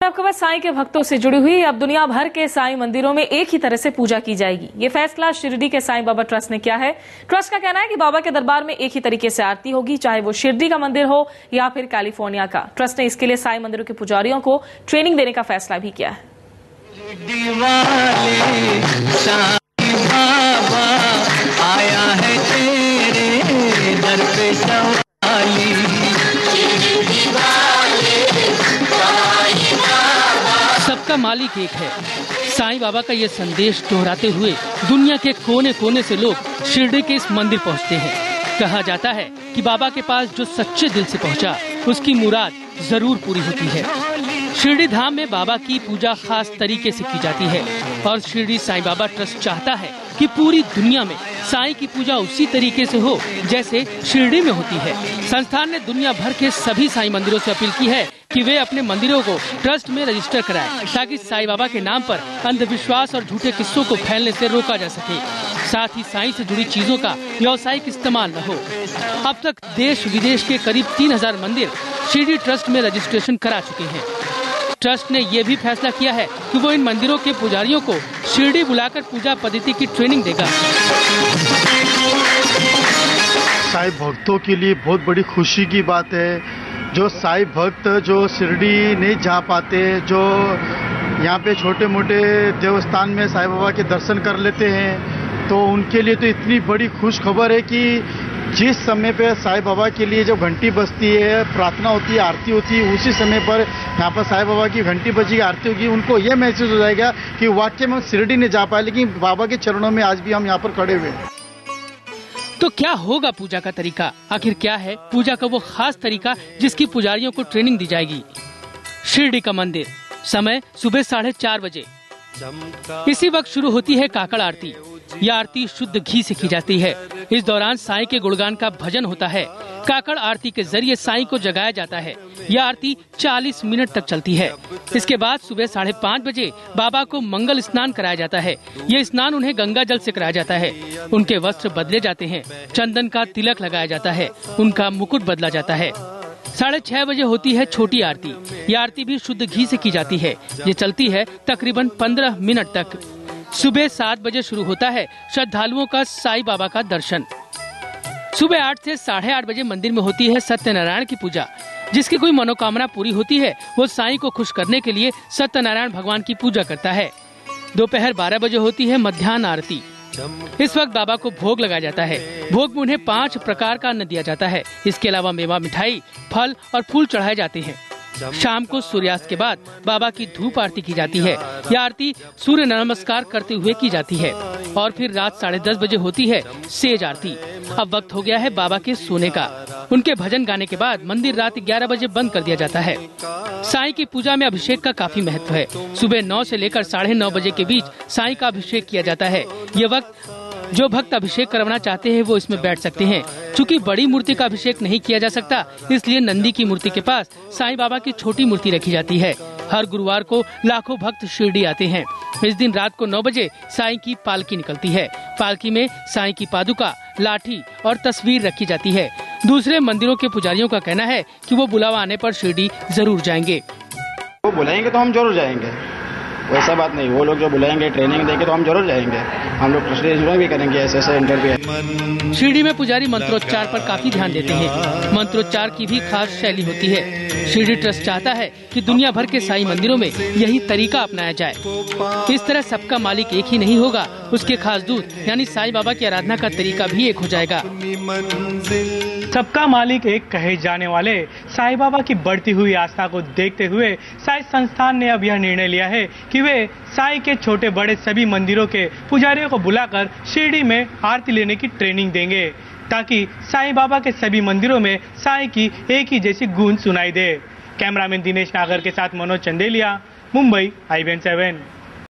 आपके पास साईं के भक्तों से जुड़ी हुई अब दुनिया भर के साईं मंदिरों में एक ही तरह से पूजा की जाएगी। ये फैसला शिरडी के साईं बाबा ट्रस्ट ने किया है। ट्रस्ट का कहना है कि बाबा के दरबार में एक ही तरीके से आरती होगी, चाहे वो शिरडी का मंदिर हो या फिर कैलिफोर्निया का। ट्रस्ट ने इसके लिए साईं मंदिरों के पुजारियों को ट्रेनिंग देने का फैसला भी किया है। सबका मालिक एक है। साईं बाबा का ये संदेश दोहराते हुए दुनिया के कोने कोने से लोग शिरडी के इस मंदिर पहुंचते हैं। कहा जाता है कि बाबा के पास जो सच्चे दिल से पहुंचा, उसकी मुराद जरूर पूरी होती है। शिरडी धाम में बाबा की पूजा खास तरीके से की जाती है और शिरडी साईं बाबा ट्रस्ट चाहता है कि पूरी दुनिया में साईं की पूजा उसी तरीके से हो जैसे शिरडी में होती है। संस्थान ने दुनिया भर के सभी साईं मंदिरों से अपील की है कि वे अपने मंदिरों को ट्रस्ट में रजिस्टर कराएं, ताकि साईं बाबा के नाम पर अंधविश्वास और झूठे किस्सों को फैलने से रोका जा सके। साथ ही साईं से जुड़ी चीजों का व्यावसायिक इस्तेमाल न हो। अब तक देश विदेश के करीब 3000 मंदिर शिरडी ट्रस्ट में रजिस्ट्रेशन करा चुके हैं। ट्रस्ट ने ये भी फैसला किया है कि वो इन मंदिरों के पुजारियों को शिरडी बुलाकर पूजा पद्धति की ट्रेनिंग देगा। साईं भक्तों के लिए बहुत बड़ी खुशी की बात है। जो साईं भक्त जो शिरडी नहीं जा पाते, जो यहाँ पे छोटे मोटे देवस्थान में साईं बाबा के दर्शन कर लेते हैं, तो उनके लिए तो इतनी बड़ी खुश खबर है कि जिस समय पे साईं बाबा के लिए जब घंटी बजती है, प्रार्थना होती है, आरती होती है, उसी समय पर यहाँ पर साईं बाबा की घंटी बजी, आरती होगी, उनको ये महसूस हो जाएगा कि वाकई में शिरडी नहीं जा पाए, लेकिन बाबा के चरणों में आज भी हम यहाँ पर खड़े हुए हैं। तो क्या होगा पूजा का तरीका? आखिर क्या है पूजा का वो खास तरीका जिसकी पुजारियों को ट्रेनिंग दी जाएगी? शिरडी का मंदिर, समय सुबह 4:30 बजे। इसी वक्त शुरू होती है काकड़ आरती। यह आरती शुद्ध घी से की जाती है। इस दौरान साईं के गुणगान का भजन होता है। काकड़ आरती के जरिए साईं को जगाया जाता है। यह आरती 40 मिनट तक चलती है। इसके बाद सुबह 5:30 बजे बाबा को मंगल स्नान कराया जाता है। ये स्नान उन्हें गंगा जल से कराया जाता है। उनके वस्त्र बदले जाते हैं, चंदन का तिलक लगाया जाता है, उनका मुकुट बदला जाता है। 6:30 बजे होती है छोटी आरती। यह आरती भी शुद्ध घी से की जाती है। ये चलती है तकरीबन 15 मिनट तक। सुबह 7 बजे शुरू होता है श्रद्धालुओं का साईं बाबा का दर्शन। सुबह 8 से 8:30 बजे मंदिर में होती है सत्यनारायण की पूजा। जिसकी कोई मनोकामना पूरी होती है वो साईं को खुश करने के लिए सत्यनारायण भगवान की पूजा करता है। दोपहर 12 बजे होती है मध्याह्न आरती। इस वक्त बाबा को भोग लगाया जाता है। भोग में उन्हें 5 प्रकार का अन्न दिया जाता है। इसके अलावा मेवा, मिठाई, फल और फूल चढ़ाए जाते हैं। शाम को सूर्यास्त के बाद बाबा की धूप आरती की जाती है। यह आरती सूर्य नमस्कार करते हुए की जाती है और फिर रात 10:30 बजे होती है सेज आरती। अब वक्त हो गया है बाबा के सोने का। उनके भजन गाने के बाद मंदिर रात 11 बजे बंद कर दिया जाता है। साईं की पूजा में अभिषेक का काफी महत्व है। सुबह 9 से लेकर 9:30 बजे के बीच साईं का अभिषेक किया जाता है। ये वक्त जो भक्त अभिषेक करवाना चाहते हैं वो इसमें बैठ सकते हैं। चूँकि बड़ी मूर्ति का अभिषेक नहीं किया जा सकता, इसलिए नंदी की मूर्ति के पास साईं बाबा की छोटी मूर्ति रखी जाती है। हर गुरुवार को लाखों भक्त शिरडी आते हैं। इस दिन रात को 9 बजे साईं की पालकी निकलती है। पालकी में साईं की पादुका, लाठी और तस्वीर रखी जाती है। दूसरे मंदिरों के पुजारियों का कहना है कि वो बुलावा आने पर शिरडी जरूर जाएंगे। वो बुलाएंगे तो हम जरूर जाएंगे, वैसा बात नहीं। वो लोग जो बुलाएंगे ट्रेनिंग देंगे तो हम जरूर जाएंगे। हम लोग ट्रेनिंग भी करेंगे, ऐसे इंटरव्यू। शिरडी में पुजारी मंत्रोच्चार पर काफी ध्यान देते हैं। मंत्रोच्चार की भी खास शैली होती है। शिरडी ट्रस्ट चाहता है कि दुनिया भर के साईं मंदिरों में यही तरीका अपनाया जाए। इस तरह सबका मालिक एक ही नहीं होगा, उसके खास दूत यानी साईं बाबा की आराधना का तरीका भी एक हो जाएगा। सबका मालिक एक कहे जाने वाले साईं बाबा की बढ़ती हुई आस्था को देखते हुए साईं संस्थान ने अब यह निर्णय लिया है कि वे साईं के छोटे बड़े सभी मंदिरों के पुजारियों को बुलाकर शिरडी में आरती लेने की ट्रेनिंग देंगे, ताकि साईं बाबा के सभी मंदिरों में साईं की एक ही जैसी गूंज सुनाई दे। कैमरामैन दिनेश नागर के साथ मनोज चंदेलिया, मुंबई, IVN7।